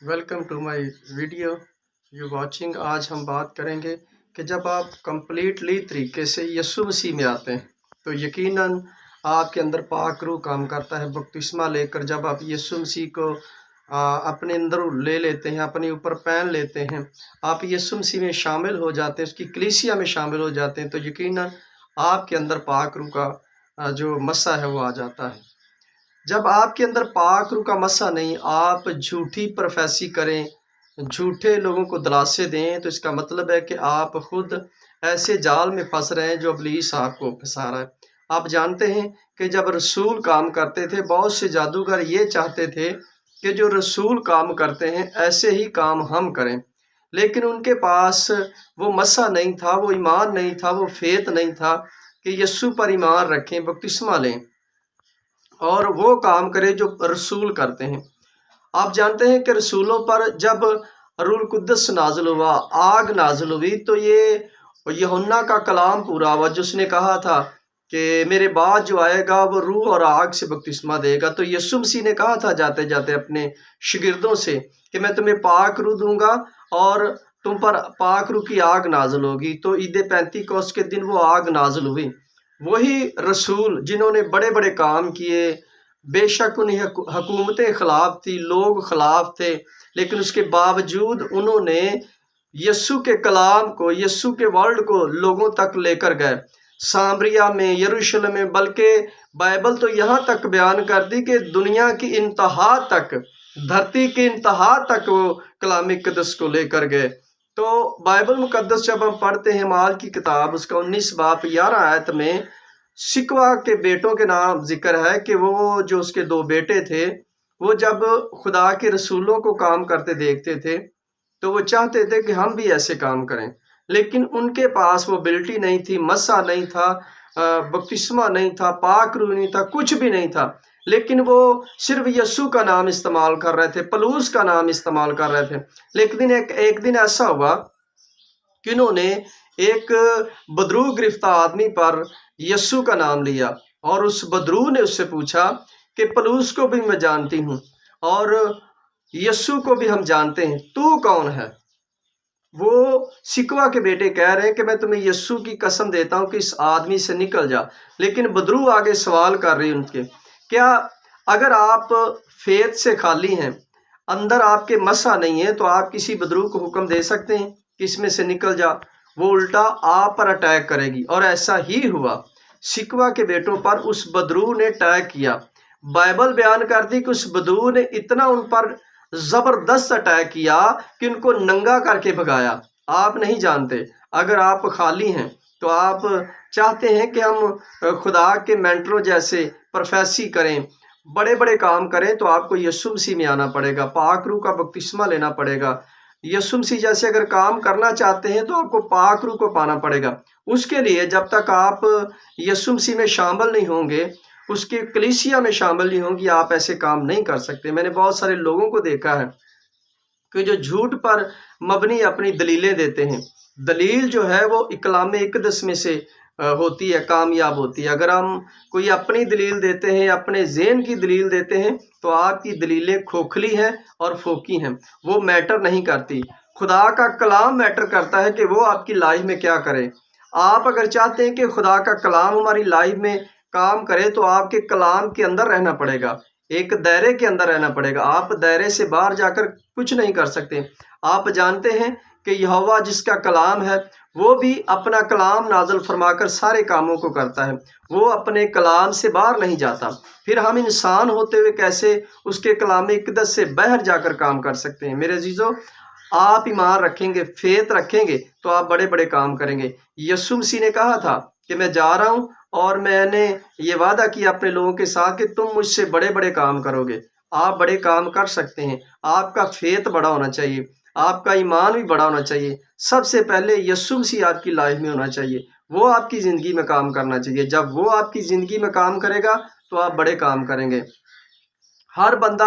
Welcome to my video you watching. आज हम बात करेंगे कि जब आप कंप्लीटली तरीके से यीशु मसीह में आते हैं तो यकीनन आपके अंदर पाक रूह काम करता है। बपतिस्मा लेकर जब आप यीशु मसीह को अपने अंदर ले लेते हैं, अपने ऊपर पहन लेते हैं, आप यीशु मसीह में शामिल हो जाते हैं, उसकी कलीसिया में शामिल हो जाते हैं, तो यकीनन आपके अंदर पाक रूह का जो मस्सा है वो आ जाता है। जब आपके अंदर पाक रूह का मस्सा नहीं, आप झूठी प्रोफेसी करें, झूठे लोगों को दिलासे दें, तो इसका मतलब है कि आप खुद ऐसे जाल में फंस रहे हैं जो इब्लीस आपको फंसा रहा है। आप जानते हैं कि जब रसूल काम करते थे, बहुत से जादूगर ये चाहते थे कि जो रसूल काम करते हैं ऐसे ही काम हम करें, लेकिन उनके पास वो मस्सा नहीं था, वो ईमान नहीं था, वो फेथ नहीं था कि यीशु पर ईमान रखें, बपतिस्मा लें और वो काम करे जो रसूल करते हैं। आप जानते हैं कि रसूलों पर जब रूल कुद्दस नाज़िल हुआ, आग नाज़िल हुई, तो ये यूहन्ना का कलाम पूरा हुआ जिसने कहा था कि मेरे बाद जो आएगा वो रूह और आग से बपतिस्मा देगा। तो यीशु मसीह ने कहा था जाते जाते अपने शागिर्दों से कि मैं तुम्हें पाक रूह दूंगा और तुम पर पाक रूह की आग नाज़िल होगी। तो ईद पेंतीकोस्त के दिन वो आग नाज़िल हुई। वही रसूल जिन्होंने बड़े बड़े काम किए, बेशक उन्हें हुकूमतें खिलाफ थी, लोग खिलाफ थे, लेकिन उसके बावजूद उन्होंने यस्सु के कलाम को, यस्सु के वर्ड को लोगों तक लेकर गए। सामरिया में, यरूशलेम में, बल्कि बाइबल तो यहाँ तक बयान कर दी कि दुनिया की इंतहा तक, धरती की इंतहा तक वो कलाम मुकद्दस को लेकर गए। तो बाइबल मुकद्दस जब हम पढ़ते हैं, माल की किताब उसका 19 बाब 11 आयत में सिकवा के बेटों के नाम जिक्र है कि वो जो उसके दो बेटे थे, वो जब खुदा के रसूलों को काम करते देखते थे तो वो चाहते थे कि हम भी ऐसे काम करें, लेकिन उनके पास वो एबिलिटी नहीं थी, मस्सा नहीं था, बपतिस्मा नहीं था, पाक रूह नहीं था, कुछ भी नहीं था, लेकिन वो सिर्फ यस्सु का नाम इस्तेमाल कर रहे थे, पलूस का नाम इस्तेमाल कर रहे थे। लेकिन एक दिन ऐसा हुआ कि उन्होंने एक बदरू गिरफ्तार आदमी पर यस्सु का नाम लिया और उस बदरू ने उससे पूछा कि पलूस को भी मैं जानती हूँ और यस्सु को भी हम जानते हैं, तू कौन है? वो सिकवा के बेटे कह रहे हैं कि मैं तुम्हें यस्सु की कसम देता हूं कि इस आदमी से निकल जा। लेकिन बदरू आगे सवाल कर रही उनके, क्या अगर आप फेथ से खाली हैं, अंदर आपके मसा नहीं है, तो आप किसी बदरू को हुक्म दे सकते हैं कि इसमें से निकल जा? वो उल्टा आप पर अटैक करेगी। और ऐसा ही हुआ, सिकवा के बेटों पर उस बदरू ने अटैक किया। बाइबल बयान करती कि उस बदरू ने इतना उन पर जबरदस्त अटैक किया कि उनको नंगा करके भगाया। आप नहीं जानते, अगर आप खाली हैं तो आप चाहते हैं कि हम खुदा के मेंटरों जैसे प्रोफेसी करें, बड़े बड़े काम करें, तो आपको यीशु मसीह में आना पड़ेगा, पाक रूह का बपतिस्मा लेना पड़ेगा। यीशु मसीह जैसे अगर काम करना चाहते हैं तो आपको पाक रूह को पाना पड़ेगा। उसके लिए जब तक आप यीशु मसीह में शामिल नहीं होंगे, उसकी कलीसिया में शामिल नहीं होंगी, आप ऐसे काम नहीं कर सकते। मैंने बहुत सारे लोगों को देखा है कि जो झूठ पर मबनी अपनी दलीलें देते हैं। दलील जो है वो कलाम मुकद्दस में से होती है, कामयाब होती है। अगर हम कोई अपनी दलील देते हैं, अपने ज़हन की दलील देते हैं, तो आपकी दलीलें खोखली हैं और फोकी हैं, वो मैटर नहीं करती। खुदा का कलाम मैटर करता है कि वो आपकी लाइफ में क्या करे। आप अगर चाहते हैं कि खुदा का कलाम हमारी लाइफ में काम करे, तो आपके कलाम के अंदर रहना पड़ेगा, एक दायरे के अंदर रहना पड़ेगा। आप दायरे से बाहर जाकर कुछ नहीं कर सकते। आप जानते हैं कि यहोवा जिसका कलाम है वो भी अपना कलाम नाज़िल फरमाकर सारे कामों को करता है, वो अपने कलाम से बाहर नहीं जाता। फिर हम इंसान होते हुए कैसे उसके कलाम मुकद्दस से बाहर जाकर काम कर सकते हैं? मेरे अजीजों, आप ईमान रखेंगे, फेथ रखेंगे, तो आप बड़े बड़े काम करेंगे। यीशु मसीह ने कहा था कि मैं जा रहा हूँ और मैंने ये वादा किया अपने लोगों के साथ कि तुम मुझसे बड़े बड़े काम करोगे। आप बड़े काम कर सकते हैं। आपका फेथ बड़ा होना चाहिए, आपका ईमान भी बड़ा होना चाहिए। सबसे पहले यीशु मसीह आपकी लाइफ में होना चाहिए, वो आपकी ज़िंदगी में काम करना चाहिए। जब वो आपकी ज़िंदगी में काम करेगा तो आप बड़े काम करेंगे। हर बंदा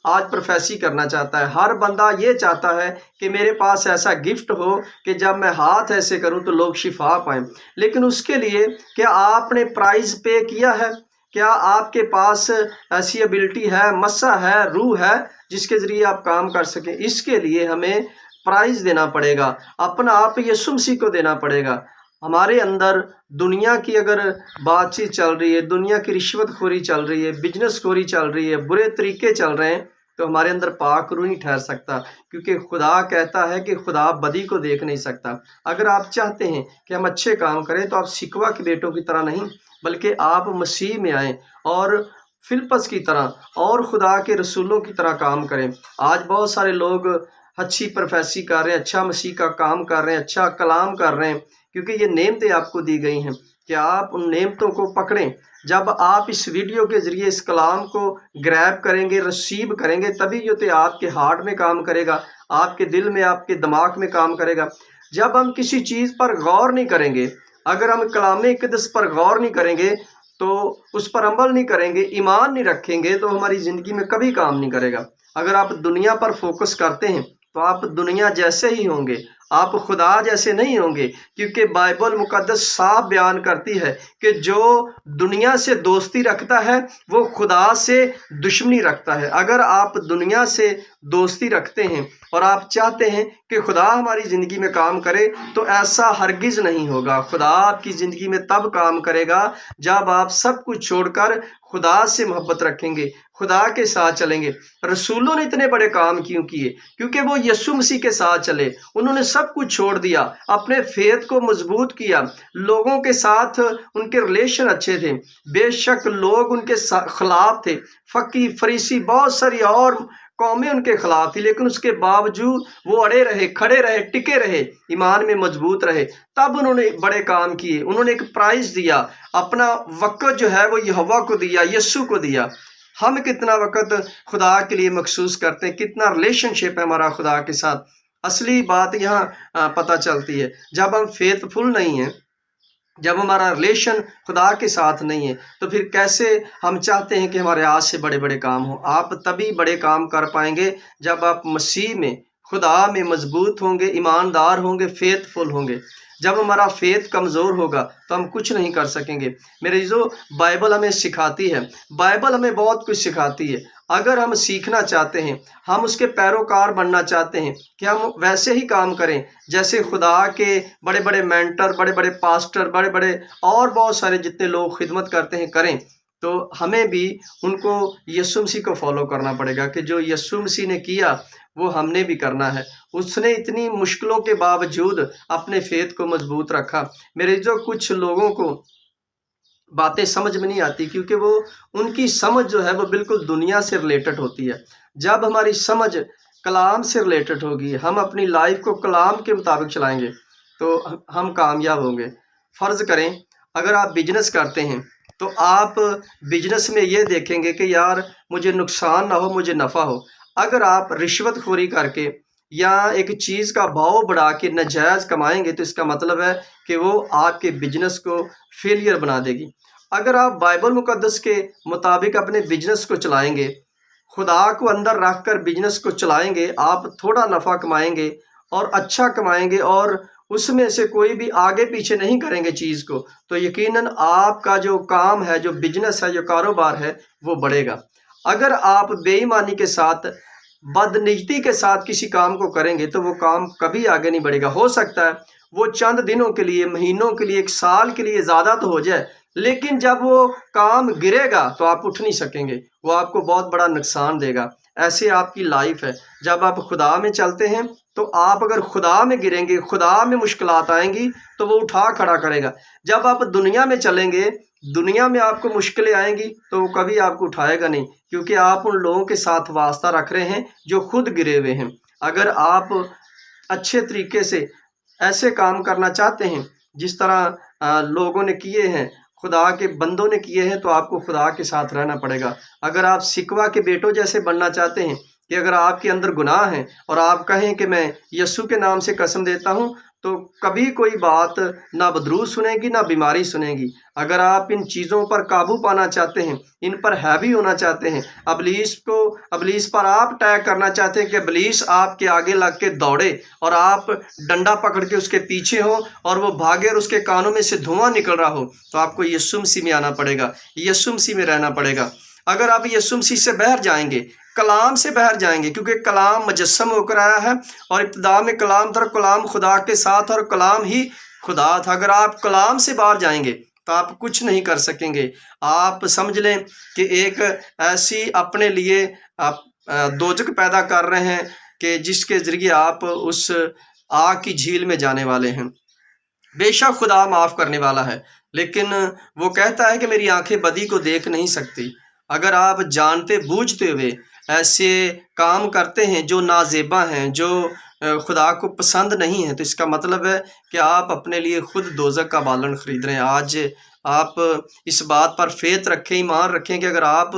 आज प्रोफेसी करना चाहता है, हर बंदा ये चाहता है कि मेरे पास ऐसा गिफ्ट हो कि जब मैं हाथ ऐसे करूं तो लोग शिफा पाएं। लेकिन उसके लिए क्या आपने प्राइस पे किया है? क्या आपके पास ऐसी एबिलिटी है, मस्सा है, रूह है? जिसके ज़रिए आप काम कर सकें। इसके लिए हमें प्राइज़ देना पड़ेगा, अपना आप यीशु मसीह को देना पड़ेगा। हमारे अंदर दुनिया की अगर बातचीत चल रही है, दुनिया की रिश्वतखोरी चल रही है, बिजनेसखोरी चल रही है, बुरे तरीके चल रहे हैं, तो हमारे अंदर पाक रूह नहीं ठहर सकता, क्योंकि खुदा कहता है कि खुदा बदी को देख नहीं सकता। अगर आप चाहते हैं कि हम अच्छे काम करें तो आप सिकवा के बेटों की तरह नहीं, बल्कि आप मसीह में आएँ और फिलिप्पस की तरह और खुदा के रसूलों की तरह काम करें। आज बहुत सारे लोग अच्छी प्रोफेसी कर रहे हैं, अच्छा मसीह का काम कर रहे हैं, अच्छा कलाम कर रहे हैं, क्योंकि ये नेमतें आपको दी गई हैं कि आप उन नेमतों को पकड़ें। जब आप इस वीडियो के ज़रिए इस कलाम को ग्रैब करेंगे, रिसीव करेंगे, तभी जो तो आपके हार्ट में काम करेगा, आपके दिल में, आपके दिमाग में काम करेगा। जब हम किसी चीज़ पर गौर नहीं करेंगे, अगर हम कलाम इक़दस पर गौर नहीं करेंगे, तो उस पर अमल नहीं करेंगे, ईमान नहीं रखेंगे, तो हमारी ज़िंदगी में कभी काम नहीं करेगा। अगर आप दुनिया पर फोकस करते हैं तो आप दुनिया जैसे ही होंगे, आप खुदा जैसे नहीं होंगे, क्योंकि बाइबल मुकद्दस साफ बयान करती है कि जो दुनिया से दोस्ती रखता है वो खुदा से दुश्मनी रखता है। अगर आप दुनिया से दोस्ती रखते हैं और आप चाहते हैं कि खुदा हमारी ज़िंदगी में काम करे, तो ऐसा हरगिज़ नहीं होगा। खुदा आपकी ज़िंदगी में तब काम करेगा जब आप सब कुछ छोड़कर खुदा से मोहब्बत रखेंगे, खुदा के साथ चलेंगे। रसूलों ने इतने बड़े काम क्यों किए? क्योंकि वो यीशु मसीह के साथ चले, उन्होंने सब कुछ छोड़ दिया, अपने फेथ को मजबूत किया, लोगों के साथ उनके रिलेशन अच्छे थे। बेशक लोग उनके खिलाफ थे, फकी फरीसी बहुत सारी और कौमें उनके खिलाफ थी, लेकिन उसके बावजूद वो अड़े रहे, खड़े रहे, टिके रहे, ईमान में मजबूत रहे। तब उन्होंने बड़े काम किए, उन्होंने एक प्राइज़ दिया, अपना वक़्त जो है वो यहोवा को दिया, यीशु को दिया। हम कितना वक़्त खुदा के लिए मखसूस करते हैं, कितना रिलेशनशिप है हमारा खुदा के साथ। असली बात यहाँ पता चलती है जब हम फेथफुल नहीं हैं, जब हमारा रिलेशन खुदा के साथ नहीं है, तो फिर कैसे हम चाहते हैं कि हमारे आज से बड़े बड़े काम हो। आप तभी बड़े काम कर पाएंगे जब आप मसीह में, खुदा में मजबूत होंगे, ईमानदार होंगे, फेथफुल होंगे। जब हमारा फेथ कमज़ोर होगा तो हम कुछ नहीं कर सकेंगे। मेरे जो बाइबल हमें सिखाती है, बाइबल हमें बहुत कुछ सिखाती है। अगर हम सीखना चाहते हैं, हम उसके पैरोकार बनना चाहते हैं कि हम वैसे ही काम करें जैसे खुदा के बड़े बड़े मेंटर, बड़े बड़े पास्टर, बड़े बड़े और बहुत सारे जितने लोग खिदमत करते हैं करें, तो हमें भी उनको यीशु मसीह को फॉलो करना पड़ेगा कि जो यीशु मसीह ने किया वो हमने भी करना है। उसने इतनी मुश्किलों के बावजूद अपने फेथ को मजबूत रखा। मेरे जो कुछ लोगों को बातें समझ में नहीं आती, क्योंकि वो उनकी समझ जो है वो बिल्कुल दुनिया से रिलेटेड होती है। जब हमारी समझ कलाम से रिलेटेड होगी, हम अपनी लाइफ को कलाम के मुताबिक चलाएंगे, तो हम कामयाब होंगे। फ़र्ज़ करें अगर आप बिजनेस करते हैं तो आप बिजनेस में ये देखेंगे कि यार मुझे नुकसान ना हो, मुझे नफ़ा हो। अगर आप रिश्वतखोरी करके या एक चीज़ का भाव बढ़ा के नाजायज़ कमाएंगे, तो इसका मतलब है कि वो आपके बिजनेस को फेलियर बना देगी। अगर आप बाइबल मुकद्दस के मुताबिक अपने बिजनेस को चलाएंगे, खुदा को अंदर रख कर बिजनेस को चलाएंगे, आप थोड़ा नफ़ा कमाएंगे और अच्छा कमाएंगे और उसमें से कोई भी आगे पीछे नहीं करेंगे चीज़ को, तो यकीनन आपका जो काम है, जो बिजनेस है, जो कारोबार है, वो बढ़ेगा। अगर आप बेईमानी के साथ, बदनीयती के साथ किसी काम को करेंगे, तो वो काम कभी आगे नहीं बढ़ेगा। हो सकता है वो चंद दिनों के लिए, महीनों के लिए, एक साल के लिए ज़्यादा तो हो जाए, लेकिन जब वो काम गिरेगा तो आप उठ नहीं सकेंगे, वो आपको बहुत बड़ा नुकसान देगा। ऐसे आपकी लाइफ है। जब आप खुदा में चलते हैं तो आप अगर खुदा में गिरेंगे, खुदा में मुश्किलात आएंगी, तो वो उठा खड़ा करेगा। जब आप दुनिया में चलेंगे, दुनिया में आपको मुश्किलें आएंगी, तो वो कभी आपको उठाएगा नहीं, क्योंकि आप उन लोगों के साथ वास्ता रख रहे हैं जो खुद गिरे हुए हैं। अगर आप अच्छे तरीके से ऐसे काम करना चाहते हैं जिस तरह लोगों ने किए हैं, खुदा के बंदों ने किए हैं, तो आपको खुदा के साथ रहना पड़ेगा। अगर आप सिकवा के बेटों जैसे बनना चाहते हैं कि अगर आपके अंदर गुनाह है और आप कहें कि मैं यीशु के नाम से कसम देता हूँ, तो कभी कोई बात ना बदरू सुनेगी, ना बीमारी सुनेगी। अगर आप इन चीज़ों पर काबू पाना चाहते हैं, इन पर हैवी होना चाहते हैं, इबलीस पर आप अटैक करना चाहते हैं कि इबलीस आपके आगे लग के दौड़े और आप डंडा पकड़ के उसके पीछे हो और वो भागे और उसके कानों में से धुआं निकल रहा हो, तो आपको यीशु मसीह में आना पड़ेगा, यीशु मसीह में रहना पड़ेगा। अगर आप यीशु मसीह से बाहर जाएंगे, کلام سے باہر جائیں گے، کیونکہ کلام مجسم ہو کر آیا ہے، اور ابتدا میں کلام تھا، کلام خدا کے ساتھ، اور کلام ہی خدا تھا۔ اگر آپ کلام سے باہر جائیں گے تو آپ کچھ نہیں کر سکیں گے۔ آپ سمجھ لیں کہ ایک ایسی اپنے لیے آپ دوزخ پیدا کر رہے ہیں کہ جس کے ذریعے آپ اس آگ کی جھیل میں جانے والے ہیں۔ بے شک خدا معاف کرنے والا ہے، لیکن وہ کہتا ہے کہ میری آنکھیں بدی کو دیکھ نہیں سکتی۔ اگر آپ جانتے بوجھتے ہوئے ایسے کام کرتے ہیں جو نازیبا ہیں، جو خدا کو پسند نہیں ہیں، تو اس کا مطلب ہے کہ آپ اپنے لیے خود دوزخ کا بالن خرید رہے ہیں۔ آج آپ اس بات پر فیت رکھیں، ایمان رکھیں کہ اگر آپ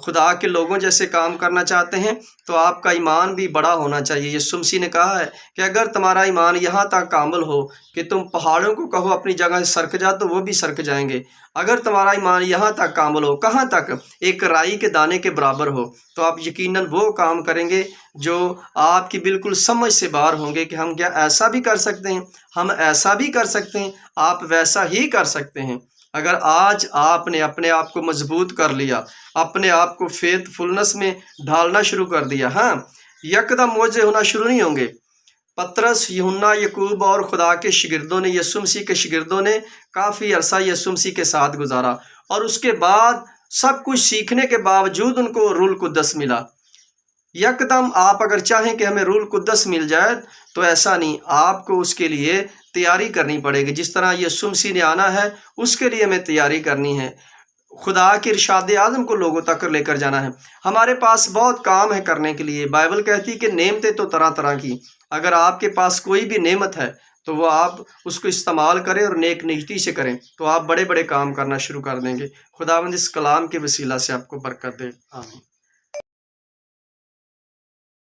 خدا کے لوگوں جیسے کام کرنا چاہتے ہیں تو آپ کا ایمان بھی بڑا ہونا چاہیے۔ یسوع مسیح نے کہا ہے کہ اگر تمہارا ایمان یہاں تک کامل ہو کہ تم پہاڑوں کو کہو اپنی جگہ سے سرک جا تو وہ بھی سرک جائیں گے۔ اگر تمہارا ایمان یہاں تک کامل ہو، کہاں تک؟ ایک رائی کے دانے کے برابر ہو، تو آپ یقیناً وہ کام کریں گے جو آپ کی بالکل سمجھ سے باہر ہوں گے کہ ہم کیا ایسا بھی کر سکتے ہیں، ہم ایسا بھی کر سکتے ہیں، آپ ویسا ہی کر سکتے ہیں۔ اگر آج آپ نے اپنے آپ کو مضبوط کر لیا، اپنے آپ کو فیتھ فلنس میں ڈھالنا شروع کر دیا، ہاں، یکدم معجزے ہونا شروع نہیں ہوں گے۔ پطرس، یوحنا، یعقوب اور خدا کے شاگردوں نے، یسوع مسیح کے شاگردوں نے کافی عرصہ یسوع مسیح کے ساتھ گزارا، اور اس کے بعد سب کچھ سیکھنے کے باوجود ان کو روح القدس ملا۔ یکدم آپ اگر چاہیں کہ ہمیں روح القدس مل جائے تو ایسا نہیں، آپ کو اس کے لیے تیاری کرنی پڑے گی۔ جس طرح یسوع مسیح نے آنا ہے اس کے لیے ہمیں تیاری کرنی ہے، خدا کے ارشاد اعظم کو لوگوں تک لے کر جانا ہے۔ ہمارے پاس بہت کام ہے کرنے کے لیے۔ بائبل کہتی کہ نعمتیں تو طرح طرح کی، اگر آپ کے پاس کوئی بھی نعمت ہے تو وہ آپ اس کو استعمال کریں اور نیک نیتی سے کریں تو آپ بڑے بڑے کام کرنا شروع کر دیں گے۔ خداوند اس کلام کے وسیلہ سے آپ کو برکت دے، آمین۔